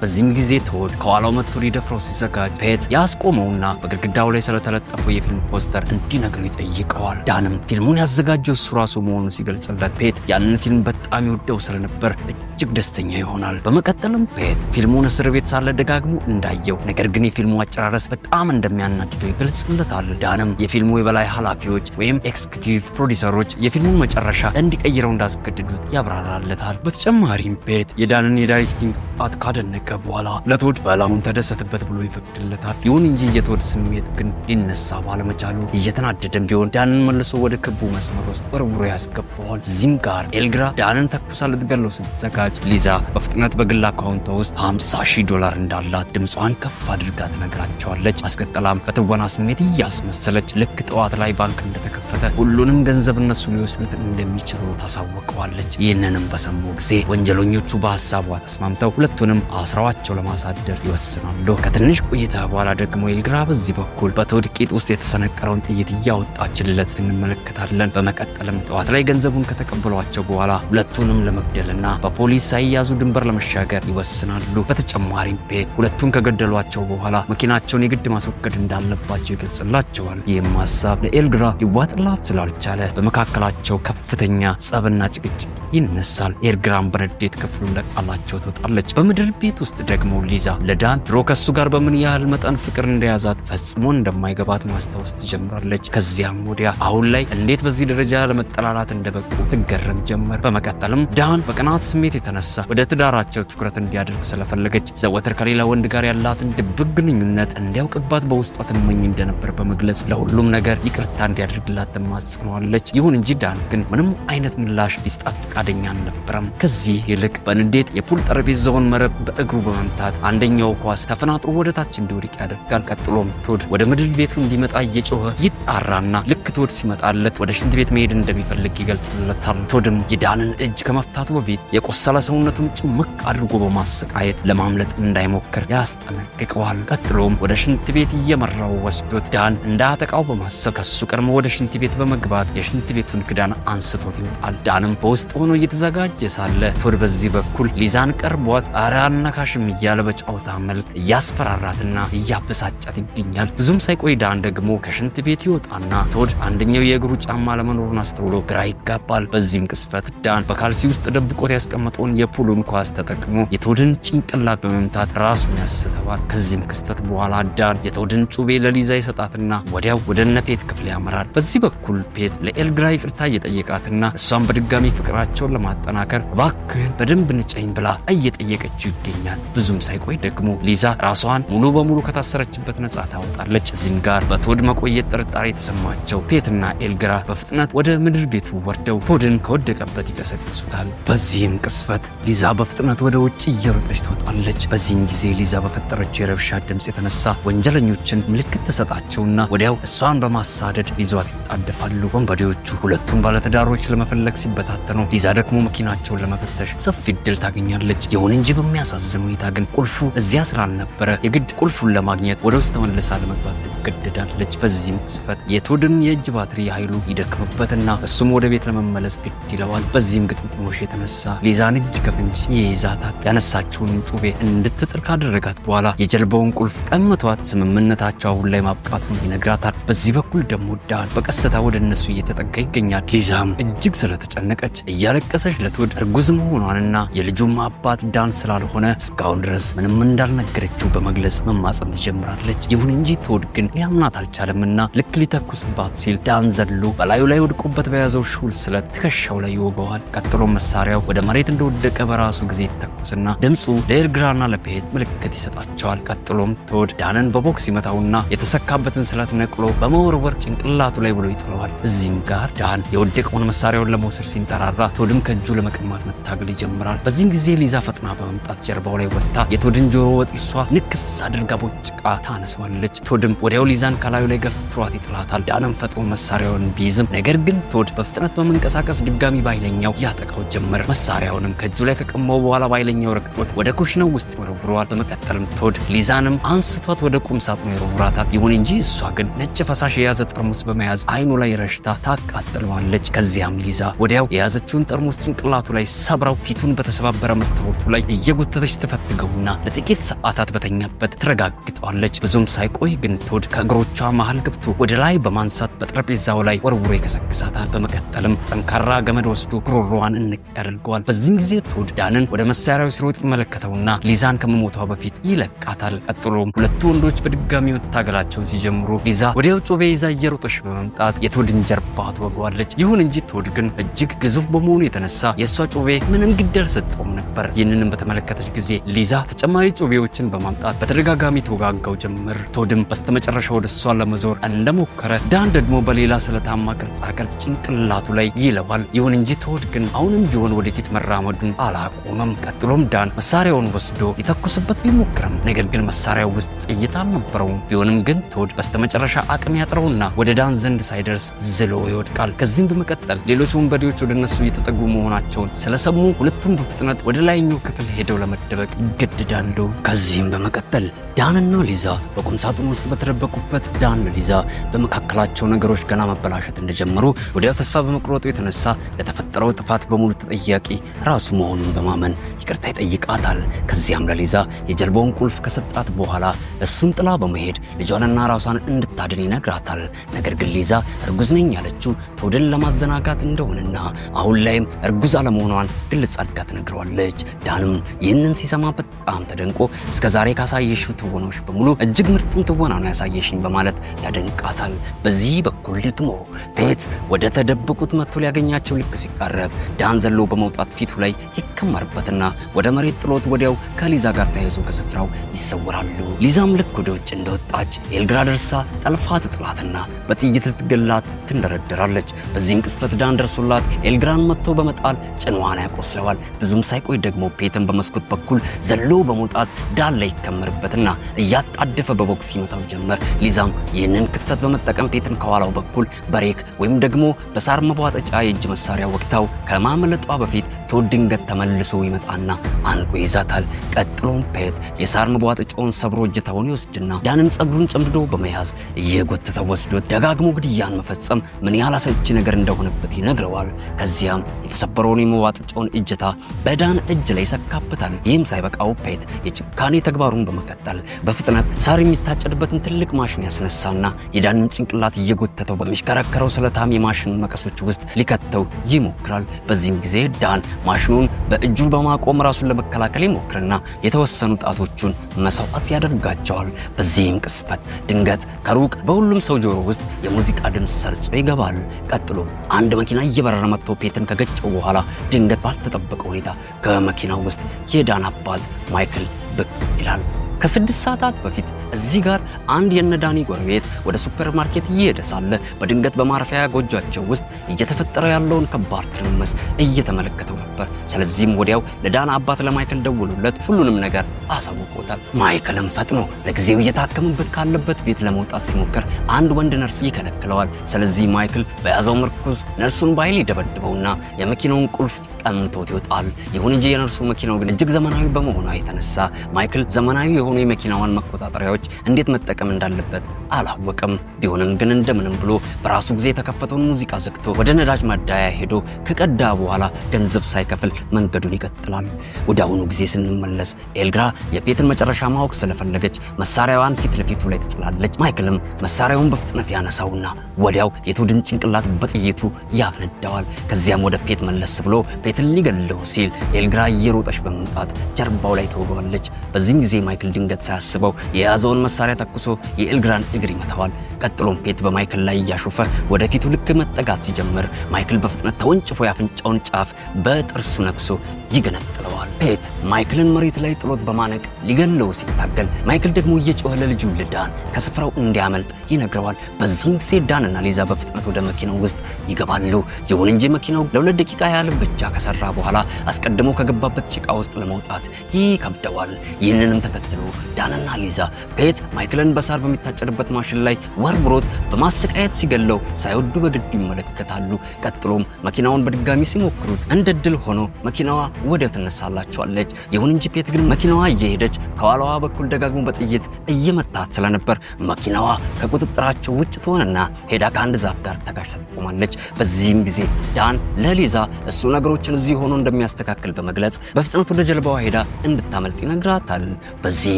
በዚህም ጊዜ ቶድ ከኋላው መጥቶ ሊደፍረው ሲዘጋጅ ፔት ያስቆመውና በግድግዳው ላይ ስለተለጠፈው የፊልም ፖስተር እንዲነግረው ይጠይቀዋል። ዳንም ፊልሙን ያዘጋጀው እሱ ራሱ መሆኑን ሲገልጽለት ፔት ያንን ፊልም በጣም ይወደው ስለነበር እጅግ ደስተኛ ይሆናል። በመቀጠልም ፔት ፊልሙን እስር ቤት ሳለ ደጋግሞ እንዳየው ነገር ግን የፊልሙ አጨራረስ በጣም እንደሚያናድደው ይገልጽለታል። ዳንም የፊልሙ የበላይ ኃላፊዎች ወይም ኤክስኪዩቲቭ ፕሮዲሰሮች የፊልሙን መጨረሻ እንዲቀይረው እንዳስገድዱት ያብራራለታል። በተጨማሪም ፔት የዳንን የዳይሬክቲንግ ብቃት ካደነቀ በኋላ ለቶድ በላሙን ተደሰትበት ብሎ ይፈቅድለታል። ይሁን እንጂ የቶድ ስሜት ግን ሊነሳ ባለመቻሉ እየተናደደም ቢሆን ዳንን መልሶ ወደ ክቡ መስመር ውስጥ ወርውሮ ያስገባዋል። እዚህም ጋር ኤልግራ ዳንን ተኩሳ ልትገለው ስትዘጋጅ ሊዛ በፍጥነት በግል አካውንቷ ውስጥ $50,000 እንዳላት ድምጿን ከፍ አድርጋ ትነግራቸዋለች። አስቀጥላም በትወና ስሜት እያስመሰለች ልክ ጠዋት ላይ ባንክ እንደተከፈተ ሁሉንም ገንዘብ እነሱ ሊወስዱት እንደሚችሉ ታሳውቀዋለች። ይህንንም በሰሙ ጊዜ ወንጀለኞቹ በሀሳቧ ተስማምተው ሁለቱንም አስራዋቸው ለማሳደር ይወስናሉ። ከትንሽ ቆይታ በኋላ ደግሞ ኤልግራ በዚህ በኩል በቶድ ቂጥ ውስጥ የተሰነቀረውን ጥይት እያወጣችለት እንመለከታለን። በመቀጠልም ጠዋት ላይ ገንዘቡን ከተቀበሏቸው በኋላ ሁለቱንም ለመግደልና በፖሊስ ሳይያዙ ድንበር ለመሻገር ይወስናሉ። በተጨማሪም ፔት ሁለቱን ከገደሏቸው በኋላ መኪናቸውን የግድ ማስወገድ እንዳለባቸው ይገልጽላቸዋል። ይህም ሀሳብ ለኤልግራ ሊዋጥላት ስላልቻለ በመካከላቸው ከፍተኛ ጸብና ጭቅጭቅ ይነሳል። ኤልግራም በንዴት ክፍሉን ለቃላቸው ትወጣለች። በምድር ቤት ውስጥ ደግሞ ሊዛ ለዳን ድሮ ከሱ ጋር በምን ያህል መጠን ፍቅር እንደያዛት ፈጽሞ እንደማይገባት ማስታወስ ትጀምራለች። ከዚያም ወዲያ አሁን ላይ እንዴት በዚህ ደረጃ ለመጠላላት እንደበቁ ትገረም ጀመር። በመቀጠልም ዳን በቅናት ስሜት የተነሳ ወደ ትዳራቸው ትኩረት እንዲያደርግ ስለፈለገች ዘወትር ከሌላ ወንድ ጋር ያላትን ድብቅ ግንኙነት እንዲያውቅባት በውስጧ ትመኝ እንደነበር በመግለጽ ለሁሉም ነገር ይቅርታ እንዲያደርግላት ትማጽነዋለች። ይሁን እንጂ ዳን ግን ምንም አይነት ምላሽ ሊስጣት ፈቃደኛ አልነበረም። ከዚህ ይልቅ በንዴት የፑል ጠረጴዛውን መረብ በእግሩ በመምታት አንደኛው ኳስ ተፈናጥሮ ወደ ታች እንዲወድቅ ያደርጋል። ቀጥሎም ቶድ ወደ ምድር ቤቱ እንዲመጣ እየጮኸ ይጣራና ልክ ቶድ ሲመጣለት ወደ ሽንት ቤት መሄድ እንደሚፈልግ ይገልጽለታል። ቶድም የዳንን እጅ ከመፍታቱ በፊት የቆሰለ ሰውነቱን ጭምቅ አድርጎ በማሰቃየት ለማምለጥ እንዳይሞክር ያስጠነቅቀዋል። ቀጥሎም ወደ ሽንት ቤት እየመራው ወስዶት ዳን እንዳያጠቃው በማሰብ ከሱ ቀድሞ ወደ ሽንት ቤት በመግባት የሽንት ቤቱን ክዳን አንስቶት ይወጣል። ዳንም በውስጥ ሆኖ እየተዘጋጀ ሳለ ቶድ በዚህ በኩል ሊዛን ቀርቧት አረ አነካሽም እያለ በጨዋታ መልክ እያስፈራራትና እያበሳጫት ይገኛል። ብዙም ሳይቆይ ዳን ደግሞ ከሽንት ቤት ይወጣና ቶድ አንደኛው የእግሩ ጫማ ለመኖሩን አስተውሎ ግራ ይጋባል። በዚህም ቅስፈት ዳን በካልሲ ውስጥ ደብቆት ያስቀመጠውን የፑሉን ኳስ ተጠቅሞ የቶድን ጭንቅላት በመምታት ራሱን ያስተዋል። ከዚህም ክስተት በኋላ ዳን የቶድን ጩቤ ለሊዛ ይሰጣትና ወዲያው ወደ ፔት ክፍል ያመራል። በዚህ በኩል ፔት ለኤልግራ ይቅርታ እየጠየቃትና እሷን በድጋሚ ፍቅራቸውን ለማጠናከር እባክህን በደንብ ንጨኝ ብላ እየጠየቀችው ይገኛል። ብዙም ሳይቆይ ደግሞ ሊዛ ራሷን ሙሉ በሙሉ ከታሰረችበት ነጻ ታወጣለች። እዚህም ጋር በቶድ መቆየት ጥርጣሬ የተሰማቸው ፔትና ኤልግራ በፍጥነት ወደ ምድር ቤቱ ወርደው ቶድን ከወደቀበት ይቀሰቅሱታል። በዚህም ቅስፈት ሊዛ በፍጥነት ወደ ውጭ እየሮጠች ትወጣለች። በዚህም ጊዜ ሊዛ በፈጠረችው የረብሻ ድምፅ የተነሳ ወንጀለኞችን ምልክት ተሰጣቸውና ወዲያው እሷን በማሳደድ ሊዟት ይጣደፋሉ። ወንበዴዎቹ ሁለቱም ባለትዳሮች ለመፈለግ ሲበታተኑ ሊዛ ደግሞ መኪናቸውን ለመፈተሽ ሰፊ እድል ታገኛለች። ይሁን እንጂ በሚያሳዝን ሁኔታ ግን ቁልፉ እዚያ ስላልነበረ የግድ ቁልፉን ለማግኘት ወደ ውስጥ ተመልሳ ለመግባት ትገደዳለች። በዚህም ቅስፈት የቶድን የእጅ ባትሪ ኃይሉ ይደክምበትና እሱም ወደ ቤት ለመመለስ ግድ ይለዋል። በዚህም ግጥምጥሞሽ የተነሳ ሊዛን እጅ ከፍንጅ ይይዛታል። ያነሳችውን ጩቤ እንድትጥል ካደረጋት በኋላ የጀልባውን ቁልፍ ቀምቷት ስምምነታቸው አሁን ላይ ማብቃቱን ይነግራታል። በዚህ በኩል ደግሞ ዳን በቀስታ ወደ እነሱ እየተጠጋ ይገኛል። ሊዛም እጅግ ስለተጨነቀች እያለቀሰች ለቶድ እርጉዝ መሆኗንና የልጁም አባት ዳን ስላልሆነ እስካሁን ድረስ ምንም እንዳልነገረችው በመግለጽ መማጸን ትጀምራለች። ይሁን እንጂ ቶድ ግን ሊያምናት አልቻለምና ልክ ሊተኩስባት ሲል ዳን ዘሎ በላዩ ላይ ወድቆበት በያዘው ሹል ስለት ትከሻው ላይ ይወገዋል። ቀጥሎ መሳሪያው ወደ መሬት እንደወደቀ በራሱ ጊዜ ይተኩስና ድምፁ ለኤልግራና ለፔት ምልክት ይሰጣቸዋል። ቀጥሎም ቶድ ዳንን በቦክስ ይመታውና የተሰካበትን ስለት ነቅሎ በመወርወር ጭንቅላቱ ላይ ብሎ ይጥለዋል። እዚህም ጋር ዳን የወደቀውን መሳሪያውን ለመውሰድ ሲንጠራራ ቶድም ከእጁ ለመቀማት መታገል ይጀምራል። በዚህም ጊዜ ሊዛ ፈጥና በመምጣት ጀርባው ላይ ወጥታ የቶድን ጆሮ በጥርሷ ንክስ አድርጋ ቦጭቃ ታነሳዋለች። ቶድም ወዲያው ሊዛን ከላዩ ላይ ገፍትሯት ይጥላታል። ዳንም ፈጥኖ መሳሪያውን ቢይዝም ነገር ግን ቶድ በፍጥነት በመንቀሳቀስ ድጋሚ ባይለኛው ያጠቃው ጀመረ። መሳሪያውንም ከእጁ ላይ ከቀማው በኋላ ባይለኛው ረግጦት ወደ ኩሽናው ውስጥ ይወረውረዋል። በመቀጠልም ቶድ ሊዛንም አንስቷት ወደ ቁም ሳጥኑ ይወረውራታል። ይሁን እንጂ እሷ ግን ነጭ ፈሳሽ የያዘ ጠርሙስ በመያዝ አይኑ ላይ ረሽታ ታቃጥለዋለች። ከዚያም ሊዛ ወዲያው የያዘችውን ጠርሙስ ጭንቅላቱ ላይ ሰብራው ፊቱን በተሰባበረ መስታወቱ ላይ እየጎተተች ትፈትገውና ለጥቂት ሰዓታት በተኛበት ትረጋግጠዋለች። ብዙም ሳይቆይ ግን ቶድ ከእግሮቿ መሃል ገብቶ ወደ ላይ በማንሳት በጠረጴዛው ላይ ወርውሮ ይከሰክሳታል። በመቀጠልም ጠንካራ ገመድ ወስዶ ጉሮሮዋን እንቅ ያደርገዋል። በዚህም ጊዜ ቶድ ዳንን ወደ መሳሪያው ሲሮጥ ይመለከተውና ሊዛን ከመሞቷ በፊት ይለቃታል። ቀጥሎም ሁለቱ ወንዶች በድጋሚ መታገላቸውን ሲጀምሩ ሊዛ ወዲያው ጮቤ ይዛ እየሮጠች በመምጣት የቶድን ጀርባ ትወጋዋለች። ይሁን እንጂ ቶድ ግን እጅግ ግዙፍ በመሆኑ የተነሳ የእሷ ጮቤ ምንም ግድ አልሰጠውም ነበር። ይህንንም በተመለከተች ጊዜ ሊዛ ተጨማሪ ጮቤዎችን በማምጣት በተደጋጋሚ ተወጋጋው ጀመር። ቶድም በስተመጨረሻ ወደ እሷ ለመዞር እንደሞከረ ዳን ደግሞ በሌላ ስለታማ ቅርጻ ቅርጽ ጭንቅላቱ ላይ ይለዋል። ይሁን እንጂ ቶድ ግን አሁንም ቢሆን ወደፊት መራመዱን አላቆመም። ቀጥሎም ዳን መሳሪያውን ወስዶ ሊተኩስበት ቢሞክርም ነገር ግን መሳሪያው ውስጥ ጥይት አልነበረውም። ቢሆንም ግን ቶድ በስተመጨረሻ አቅም ያጥረውና ወደ ዳን ዘንድ ሳይደርስ ዝሎ ይወድቃል። ከዚህም በመቀጠል ሌሎች ወንበዴዎች ወደ እነሱ እየተጠጉ መሆናቸውን ስለሰሙ ሁለቱም በፍጥነት ወደ ላይኛው ክፍል ሄደው ለመደበቅ ይገደዳሉ። ከዚህም በመቀጠል ዳንና ሊዛ በቁም ሳጥኑ ውስጥ በተደበቁበት ዳን ለሊዛ በመካከላቸው ነገሮች ገና መበላሸት እንደጀመሩ ወዲያው ተስፋ በመቁረጡ የተነሳ ለተፈጠረው ጥፋት በሙሉ ተጠያቂ ራሱ መሆኑን በማመን ይቅርታ ይጠይቃታል። ከዚያም ለሊዛ የጀልባውን ቁልፍ ከሰጣት በኋላ እሱን ጥላ በመሄድ ልጇንና ራሷን እንድታድን ይነግራታል። ነገር ግን ሊዛ እርጉዝ ነኝ ያለችው ቶድን ለማዘናጋት እንደሆነና አሁን ላይም እርጉዝ አለመሆኗን ግልጽ አድርጋ ትነግረዋለች። ዳንም ይህንን ሲሰማ በጣም ተደንቆ እስከዛሬ ካሳየሽው ትወናዎች በሙሉ እጅግ ምርጡን ትወና ነው ያሳየሽኝ በማለት ያደንቃታል። በዚህ በኩል ደግሞ ፔት ወደ ተደበቁት መጥቶ ሊያገኛቸው ልክ ሲቃረብ ዳን ዘሎ በመውጣት ፊቱ ላይ ይከመርበትና ወደ መሬት ጥሎት ወዲያው ከሊዛ ጋር ተያይዞ ከስፍራው ይሰወራሉ። ሊዛም ልክ ወደ ውጭ እንደወጣች ኤልግራ ደርሳ ጠልፋ ትጥላትና በጥይት ትገላት ትንደረደራለች። በዚህም ቅጽበት ዳን ደርሶላት ኤልግራን መጥቶ በመጣል ጭንዋን ያቆስለዋል። ብዙም ሳይቆይ ደግሞ ፔትን በመስኮት በኩል ዘሎ በመውጣት ዳን ላይ ይከመርበትና እያጣደፈ በቦክስ ይመታው ጀመር። ሊዛም ይህንን ክፍተት በመጠቀም ፔትን ከኋላው በኩል በሬክ ወይም ደግሞ በሳር መቧጠጫ የእጅ መሳሪያ ወቅታው ከማመለጧ በፊት ቶድ ድንገት ተመልሶ ይመጣና አንቆ ይዛታል። ቀጥሎም ፔት የሳር መቧጠጫውን ሰብሮ እጀታውን ይወስድና ዳንን ጸጉሩን ጨምድዶ በመያዝ እየጎተተ ወስዶ ደጋግሞ ግድያን መፈጸም ምን ያህል አሰልቺ ነገር እንደሆነበት ይነግረዋል። ከዚያም የተሰበረውን የመቧጠጫውን እጀታ በዳን እጅ ላይ ይሰካበታል። ይህም ሳይበቃው ፔት የጭካኔ ተግባሩን በመቀጠል በፍጥነት ሳር የሚታጨድበትን ትልቅ ማሽን ያስነሳና የዳንን ጭንቅላት እየጎተተው በሚሽከረከረው ስለታም የማሽን መቀሶች ውስጥ ሊከተው ይሞክራል። በዚህም ጊዜ ዳን ማሽኑን በእጁ በማቆም ራሱን ለመከላከል ይሞክርና የተወሰኑ ጣቶቹን መስዋዕት ያደርጋቸዋል። በዚህም ቅስፈት ድንገት ከሩቅ በሁሉም ሰው ጆሮ ውስጥ የሙዚቃ ድምፅ ሰርጾ ይገባል። ቀጥሎ አንድ መኪና እየበረረ መጥቶ ፔትን ከገጨው በኋላ ድንገት ባልተጠበቀ ሁኔታ ከመኪናው ውስጥ የዳን አባት ማይክል ብቅ ይላል። ከ6 ሰዓታት በፊት እዚህ ጋር አንድ የነዳኒ ጎረቤት ወደ ሱፐርማርኬት እየሄደ ሳለ በድንገት በማረፊያ ጎጆአቸው ውስጥ እየተፈጠረ ያለውን ከባድ ትርምስ እየተመለከተው ነበር። ስለዚህም ወዲያው ለዳን አባት ለማይክል ደውሎለት ሁሉንም ነገር አሳውቆታል። ማይክልም ፈጥኖ ለጊዜው እየታከመበት ካለበት ቤት ለመውጣት ሲሞክር አንድ ወንድ ነርስ ይከለክለዋል። ስለዚህ ማይክል በያዘው ምርኩዝ ነርሱን በኃይል ይደበድበውና የመኪናውን ቁልፍ ቀምቶት ይወጣል። ይሁን እንጂ የነርሱ መኪናው ግን እጅግ ዘመናዊ በመሆኑ የተነሳ ማይክል ዘመናዊ የሆኑ የመኪናዋን መቆጣጠሪያዎች እንዴት መጠቀም እንዳለበት አላወቀም። ቢሆንም ግን እንደምንም ብሎ በራሱ ጊዜ የተከፈተውን ሙዚቃ ዘግቶ ወደ ነዳጅ ማደያ ሄዶ ከቀዳ በኋላ ገንዘብ ሳይከፍል መንገዱን ይቀጥላል። ወደ አሁኑ ጊዜ ስንመለስ ኤልግራ የፔትን መጨረሻ ማወቅ ስለፈለገች መሳሪያዋን ፊት ለፊቱ ላይ ትጥላለች። ማይክልም መሳሪያውን በፍጥነት ያነሳውና ወዲያው የቶድን ጭንቅላት በጥይቱ ያፈነዳዋል። ከዚያም ወደ ፔት መለስ ብሎ ፔትን ሊገለው ሲል ኤልግራ እየሮጠች በመምጣት ጀርባው ላይ ተወገዋለች። በዚህም ጊዜ ማይክል ድንገት ሳያስበው የያዘውን መሳሪያ ተኩሶ የኤልግራን እግር ይመታዋል። ቀጥሎም ፔት በማይክል ላይ እያሾፈ ወደፊቱ ልክ መጠጋት ሲጀምር ማይክል በፍጥነት ተወንጭፎ ያፍንጫውን ጫፍ በጥርሱ ነክሶ ይገነጥለዋል። ፔት ማይክልን መሬት ላይ ጥሎት በማነቅ ሊገለው ሲታገል ማይክል ደግሞ እየጮኸ ለልጁ ለዳን ከስፍራው እንዲያመልጥ ይነግረዋል። በዚህም ጊዜ ዳንና ሊዛ በፍጥነት ወደ መኪናው ውስጥ ይገባሉ። ይሁን እንጂ መኪናው ለ2 ደቂቃ ያህል ብቻ ከሰራ በኋላ አስቀድሞ ከገባበት ጭቃ ውስጥ ለመውጣት ይከብደዋል። ይህንንም ተከትሎ ዳንና ሊዛ ፔት ማይክልን በሳር በሚታጨድበት ማሽን ላይ ወርውሮት በማሰቃየት ሲገለው ሳይወዱ በግድ ይመለከታሉ። ቀጥሎም መኪናውን በድጋሚ ሲሞክሩት እንደ ድል ሆኖ መኪናዋ ወዲያው ትነሳላቸዋለች። ይሁን እንጂ ፔት ግን መኪናዋ እየሄደች ከኋላዋ በኩል ደጋግሞ በጥይት እየመታት ስለነበር መኪናዋ ከቁጥጥራቸው ውጭ ትሆንና ሄዳ ከአንድ ዛፍ ጋር ተጋጭታ ትቆማለች። በዚህም ጊዜ ዳን ለሊዛ እሱ ነገሮችን እዚህ ሆኖ እንደሚያስተካክል በመግለጽ በፍጥነት ወደ ጀልባዋ ሄዳ እንድታመልጥ ይነግራታል። በዚህ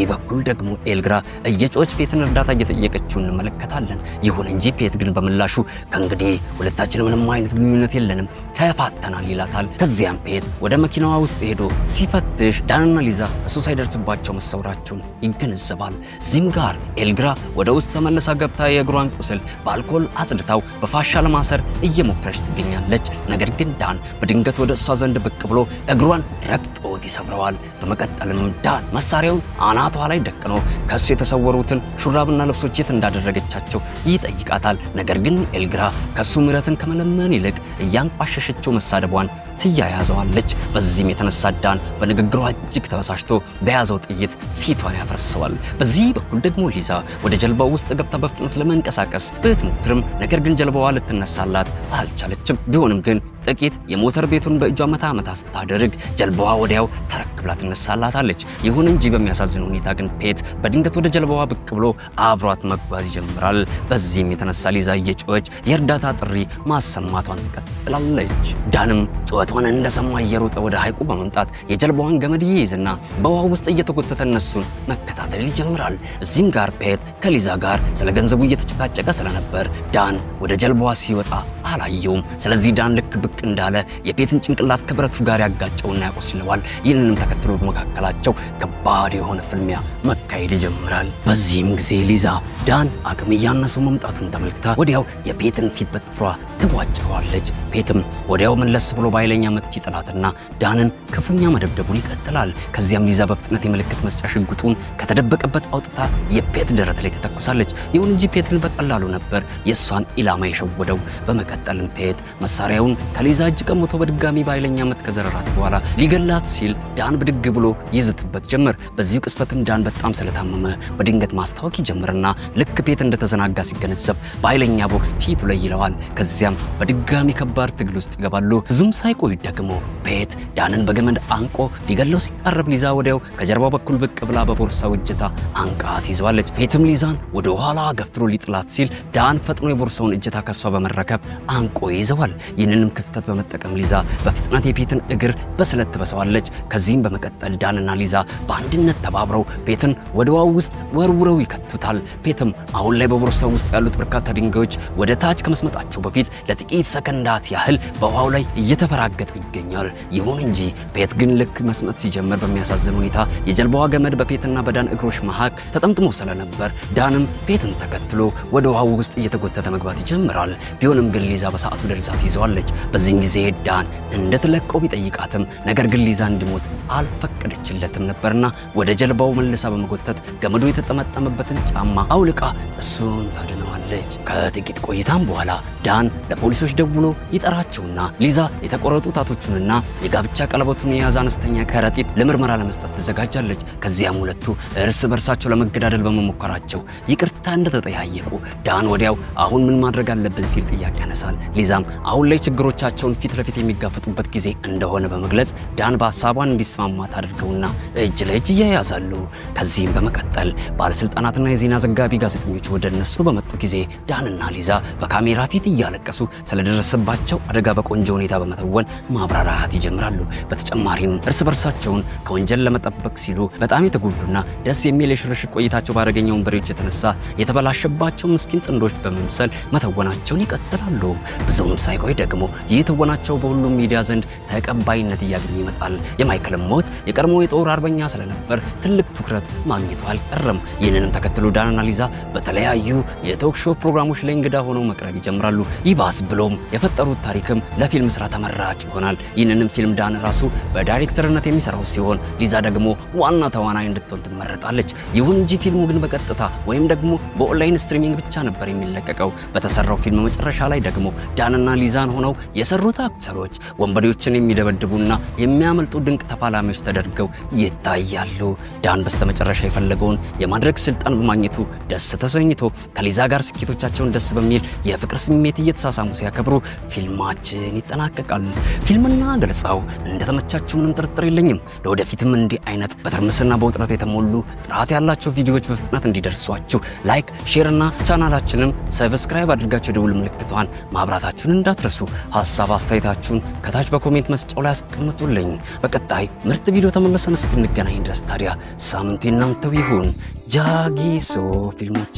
በኩል ደግሞ ኤልግራ እየጮች ፔትን እርዳታ እየጠየቀችው እንመለከታለን። ይሁን እንጂ ፔት ግን በምላሹ ከእንግዲህ ሁለታችን ምንም አይነት ግንኙነት የለንም ተፋተናል ይላታል። ከዚያም ፔት ወደ መኪናዋ ውስጥ ሄዶ ሲፈትሽ ዳንና ሊዛ እሱ ሳይደርስባቸው መሰወራቸውን ይገነዘባል። እዚህም ጋር ኤልግራ ወደ ውስጥ ተመልሳ ገብታ የእግሯን ቁስል በአልኮል አጽድታው በፋሻ ለማሰር እየሞከረች ትገኛለች። ነገር ግን ዳን በድንገት ወደ እሷ ዘንድ ብቅ ብሎ እግሯን ረግጦት ይሰብረዋል። በመቀጠልም ዳን መሳሪያውን አናቷ ላይ ደቅኖ ከሱ የተሰወሩትን ሹራብና ልብሶች የት እንዳደረገቻቸው ይጠይቃታል። ነገር ግን ኤልግራ ከሱ ምሕረትን ከመለመን ይልቅ እያንቋሸሸችው መሳደቧን ትያያዘዋለች። በዚህም የተነሳ ዳን በንግግሯ እጅግ ተበሳጭቶ በያዘው ጥይት ፊቷን ያፈርሰዋል። በዚህ በኩል ደግሞ ሊዛ ወደ ጀልባው ውስጥ ገብታ በፍጥነት ለመንቀሳቀስ ብትሞክርም ነገር ግን ጀልባዋ ልትነሳላት አልቻለችም። ቢሆንም ግን ጥቂት የሞተር ቤቱን በእጇ መታ ስታደርግ ጀልባዋ ወዲያው ተረክብላ ትነሳላታለች። ይሁን እንጂ በሚያሳዝን ሁኔታ ግን ፔት በድንገት ወደ ጀልባዋ ብቅ ብሎ አብሯት መጓዝ ይጀምራል። በዚህም የተነሳ ሊዛ እየጮኸች የእርዳታ ጥሪ ማሰማቷን ትቀጥላለች። ዳንም ጩኸቷን እንደሰማ እየሮጠ ወደ ሐይቁ በመምጣት የጀልባዋን ገመድ ይይዝና በውሃ ውስጥ እየተጎተተ እነሱን መከታተል ይጀምራል። እዚህም ጋር ፔት ከሊዛ ጋር ስለ ገንዘቡ እየተጨቃጨቀ ስለነበር ዳን ወደ ጀልባዋ ሲወጣ አላየውም። ስለዚህ ዳን ልክ ብቅ እንዳለ የፔትን ጭንቅላት ከብረቱ ጋር ያጋጨውና ያቆስለዋል። ይህንንም ተከትሎ በመካከላቸው ከባድ የሆነ ፍልሚያ መካሄድ ይጀምራል። በዚህም ጊዜ ሊዛ ዳን አቅም እያነሰው መምጣቱን ተመልክታ ወዲያው የፔትን ፊት በጥፍሯ ትቧጭረዋለች። ፔትም ወዲያው መለስ ብሎ በኃይለኛ ምት ይጥላትና ዳንን ክፉኛ መደብደቡን ይቀጥላል። ከዚያም ሊዛ በፍጥነት የምልክት መስጫ ሽጉጡን ከተደበቀበት አውጥታ የፔት ደረት ላይ ተተኩሳለች። ይሁን እንጂ ፔትን በቀላሉ ነበር የእሷን ኢላማ የሸወደው። በመቀጠልም ፔት መሳሪያውን ከሊዛ እጅ ቀምቶ በድጋሚ በኃይለኛ ምት ከዘረራት በኋላ ሊገላት ሲል ዳን ብድግ ብሎ ይዝትበት ጀመር። በዚሁ ቅስፈትም ዳን በጣም ስለታመመ በድንገት ማስታወክ ይጀምርና ልክ ፔት እንደተዘናጋ ሲገነዘብ በኃይለኛ ቦክስ ፊቱ ላይ ይለዋል። ከዚያም በድጋሚ ከባድ ትግል ውስጥ ይገባሉ። ብዙም ሳይቆይ ደግሞ ፔት ዳንን በገመድ አንቆ ሊገለው ሲቃረብ ሊዛ ወዲያው ከጀርባው በኩል ብቅ ብላ በቦርሳው እጀታ አንቃት ይዘዋለች። ፔትም ሊዛን ወደ ኋላ ገፍትሮ ሊጥላት ሲል ዳን ፈጥኖ የቦርሳውን እጀታ ከሷ በመረከብ አንቆ ይዘዋል። ይህንንም ክፍተት በመጠቀም ሊዛ በፍጥነት የፔትን እግር በስለት ትበሳዋለች። ከዚህም በመቀጠል ዳንና ሊዛ በአንድነት ተባብረው ፔትን ወደ ውሃው ውስጥ ወርውረው ይከቱታል። ፔትም አሁን ላይ በቦርሳው ውስጥ ያሉት በርካታ ድንጋዮች ወደ ታች ከመስመጣቸው በፊት ለጥቂት ሰከንዳት ያህል በውሃው ላይ እየተፈራገጠ ይገኛል። ይሁን እንጂ ፔት ግን ልክ መስመጥ ሲጀምር በሚያሳዝን ሁኔታ የጀልባዋ ገመድ በፔትና በዳን እግሮች መሃል ተጠምጥሞ ስለነበር ዳንም ፔትን ተከትሎ ወደ ውሃው ውስጥ እየተጎተተ መግባት ይጀምራል። ቢሆንም ግን ሊዛ በሰዓቱ ደርሳ ትይዘዋለች። በዚህን ጊዜ ዳን እንድትለቀው ቢጠይቃትም ነገር ግን ሊዛ እንዲሞት አልፈቀደችለትም ነበርና ወደ ጀልባው መልሳ በመጎተት ገመዱ የተጠመጠመበትን ጫማ አውልቃ እሱን ታድነዋለች። ከጥቂት ቆይታም በኋላ ዳን ለፖሊሶች ደውሎ ይጠራቸውና ሊዛ የተቆረጡ ጣቶቹንና የጋብቻ ቀለበቱን የያዘ አነስተኛ ከረጢት ለምርመራ ለመስጠት ተዘጋጃለች። ከዚያም ሁለቱ እርስ በርሳቸው ለመገዳደል በመሞከራቸው ይቅርታ እንደተጠያየቁ ዳን ወዲያው አሁን ምን ማድረግ አለብን ሲል ጥያቄ ያነሳል። ሊዛም አሁን ላይ ችግሮቻቸውን ፊት ለፊት የሚጋፈጡበት ጊዜ እንደሆነ በመግለጽ ዳን በሀሳቧን እንዲስማማ ታደርገውና እጅ ለእጅ እያያዛሉ። ከዚህም በመቀጠል ባለስልጣናትና የዜና ዘጋቢ ጋዜጠኞች ወደ እነሱ በመጡ ጊዜ ዳንና ሊዛ በካሜራ ፊት እያለቀሱ ስለደረሰባቸው አደጋ በቆንጆ ሁኔታ በመተወን ማብራራት ይጀምራሉ። በተጨማሪም እርስ በርሳቸውን ከወንጀል ለመጠበቅ ሲሉ በጣም የተጎዱና ደስ የሚል የሽርሽር ቆይታቸው ባደረገኝ ወንበሬዎች የተነሳ የተበላሸባቸው ምስኪን ጥንዶች በመምሰል መተወናቸውን ይቀጥላሉ። ብዙም ሳይቆይ ደግሞ ይህ ትወናቸው በሁሉም ሚዲያ ዘንድ ተቀባይነት እያገኘ ይመጣል። የማይክል ሞት የቀድሞ የጦር አርበኛ ስለነበር ትልቅ ትኩረት ማግኘቱ አልቀረም። ይህንንም ተከትሎ ዳንና ሊዛ በተለያዩ የቶክ ሾው ፕሮግራሞች ላይ እንግዳ ሆነው መቅረብ ይጀምራሉ። ይባስ ብሎም የፈጠሩት የሚሰሩት ታሪክም ለፊልም ስራ ተመራጭ ይሆናል። ይህንንም ፊልም ዳን ራሱ በዳይሬክተርነት የሚሰራው ሲሆን ሊዛ ደግሞ ዋና ተዋናይ እንድትሆን ትመረጣለች። ይሁን እንጂ ፊልሙ ግን በቀጥታ ወይም ደግሞ በኦንላይን ስትሪሚንግ ብቻ ነበር የሚለቀቀው። በተሰራው ፊልም መጨረሻ ላይ ደግሞ ዳንና ሊዛን ሆነው የሰሩት አክተሮች ወንበዴዎችን የሚደበድቡና የሚያመልጡ ድንቅ ተፋላሚዎች ተደርገው ይታያሉ። ዳን በስተመጨረሻ የፈለገውን የማድረግ ስልጣን በማግኘቱ ደስ ተሰኝቶ ከሊዛ ጋር ስኬቶቻቸውን ደስ በሚል የፍቅር ስሜት እየተሳሳሙ ሲያከብሩ ፊልማችን ይጠናቀቃል። ፊልምና ገለጻው እንደተመቻችሁ ምንም ጥርጥር የለኝም። ለወደፊትም እንዲህ አይነት በትርምስና በውጥረት የተሞሉ ጥራት ያላቸው ቪዲዮዎች በፍጥነት እንዲደርሷችሁ ላይክ፣ ሼር እና ቻናላችንን ሰብስክራይብ አድርጋችሁ ደውል ምልክቷን ማብራታችሁን እንዳትረሱ። ሀሳብ አስተያየታችሁን ከታች በኮሜንት መስጫው ላይ አስቀምጡልኝ። በቀጣይ ምርጥ ቪዲዮ ተመልሰን እስክንገናኝ ድረስ ታዲያ ሳምንቱ እናንተው ይሁን። ጃጊሶ ፊልሞች